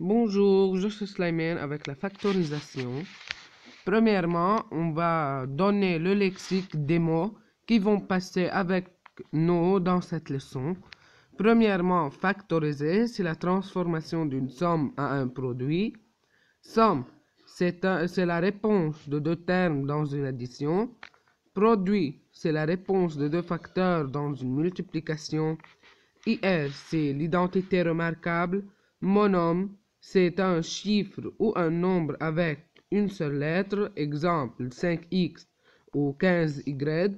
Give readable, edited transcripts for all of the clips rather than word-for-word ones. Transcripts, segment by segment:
Bonjour, je suis Slimane avec la factorisation. Premièrement, on va donner le lexique des mots qui vont passer avec nous dans cette leçon. Premièrement, factoriser, c'est la transformation d'une somme à un produit. Somme, c'est la réponse de deux termes dans une addition. Produit, c'est la réponse de deux facteurs dans une multiplication. IR, c'est l'identité remarquable. Monome, c'est un chiffre ou un nombre avec une seule lettre, exemple 5x ou 15y.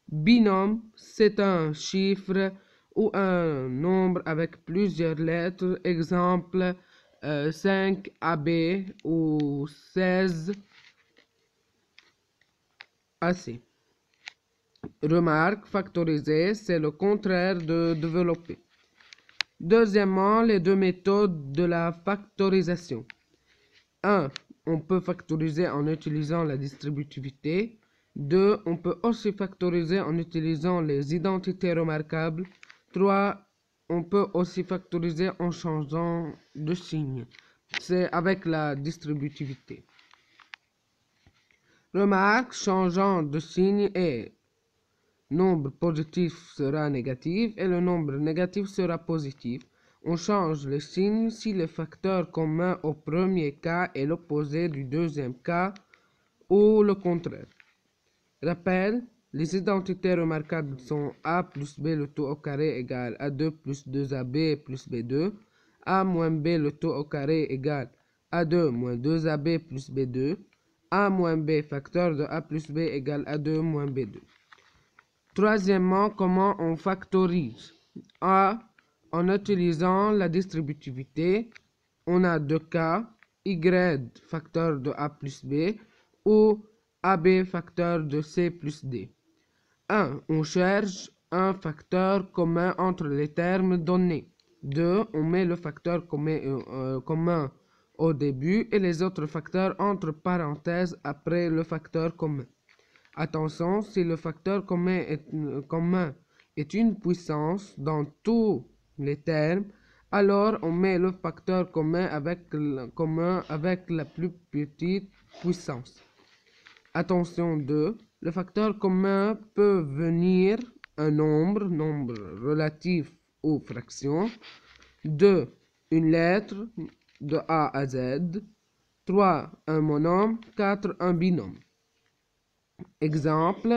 Binôme, c'est un chiffre ou un nombre avec plusieurs lettres, exemple 5AB ou 16AC. Remarque, factoriser, c'est le contraire de développer. Deuxièmement, les deux méthodes de la factorisation. 1. On peut factoriser en utilisant la distributivité. 2. On peut aussi factoriser en utilisant les identités remarquables. 3. On peut aussi factoriser en changeant de signe. C'est avec la distributivité. Remarque, changeant de signe est nombre positif sera négatif et le nombre négatif sera positif. On change le signe si le facteur commun au premier cas est l'opposé du deuxième cas ou le contraire. Rappel, les identités remarquables sont a plus b le tout au carré égale a2 plus 2ab plus b2, a moins b le tout au carré égale a2 moins 2ab plus b2, a moins b facteur de a plus b égale a2 moins b2. Troisièmement, comment on factorise? A, en utilisant la distributivité, on a deux cas, y facteur de a plus b ou ab facteur de c plus d. 1. On cherche un facteur commun entre les termes donnés. 2. On met le facteur commun au début et les autres facteurs entre parenthèses après le facteur commun. Attention, si le facteur commun est une puissance dans tous les termes, alors on met le facteur commun avec la plus petite puissance. Attention 2, le facteur commun peut venir un nombre relatif ou fraction. 2, une lettre de A à Z. 3, un monome. 4, un binôme. Exemple,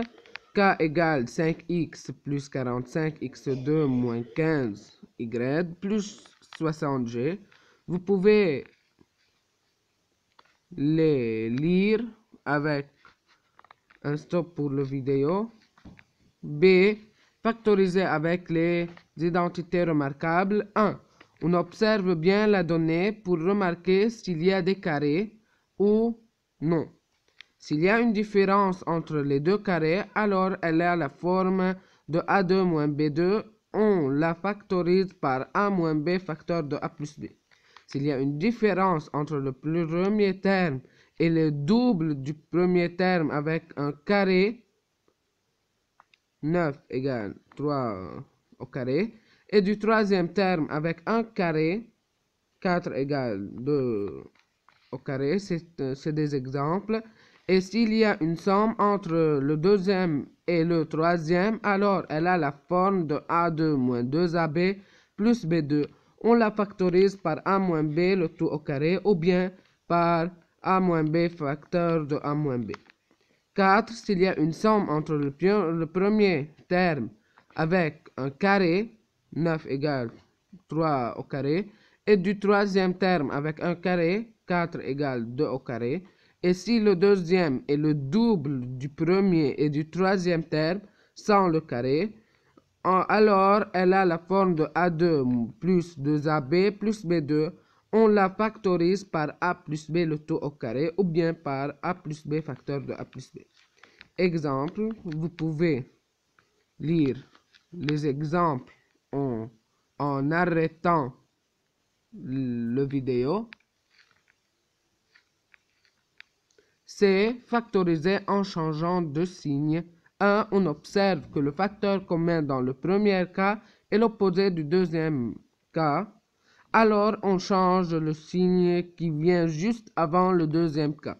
k égale 5x plus 45x2 moins 15y plus 60g. Vous pouvez les lire avec un stop pour la vidéo. B. Factoriser avec les identités remarquables. 1. On observe bien la donnée pour remarquer s'il y a des carrés ou non. S'il y a une différence entre les deux carrés, alors elle a la forme de A2 moins B2. On la factorise par A moins B facteur de A plus B. S'il y a une différence entre le premier terme et le double du premier terme avec un carré, 9 égale 3 au carré, et du troisième terme avec un carré, 4 égale 2 au carré, c'est des exemples. Et s'il y a une somme entre le deuxième et le troisième, alors elle a la forme de A2 moins 2AB plus B2. On la factorise par A moins B le tout au carré ou bien par A moins B facteur de A moins B. 4. S'il y a une somme entre le premier terme avec un carré, 9 égale 3 au carré, et du troisième terme avec un carré, 4 égale 2 au carré, et si le deuxième est le double du premier et du troisième terme sans le carré, alors elle a la forme de A2 plus 2AB plus B2. On la factorise par A plus B le tout au carré ou bien par A plus B facteur de A plus B. Exemple, vous pouvez lire les exemples en arrêtant la vidéo. C'est factoriser en changeant de signe. 1. On observe que le facteur commun dans le premier cas est l'opposé du deuxième cas. Alors, on change le signe qui vient juste avant le deuxième cas.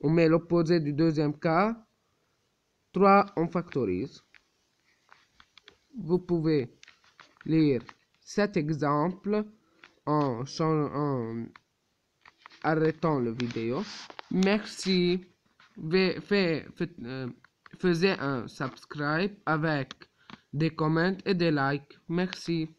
On met l'opposé du deuxième cas. 3, on factorise. Vous pouvez lire cet exemple en arrêtant la vidéo. Merci. Faisez un subscribe avec des commentaires et des likes. Merci.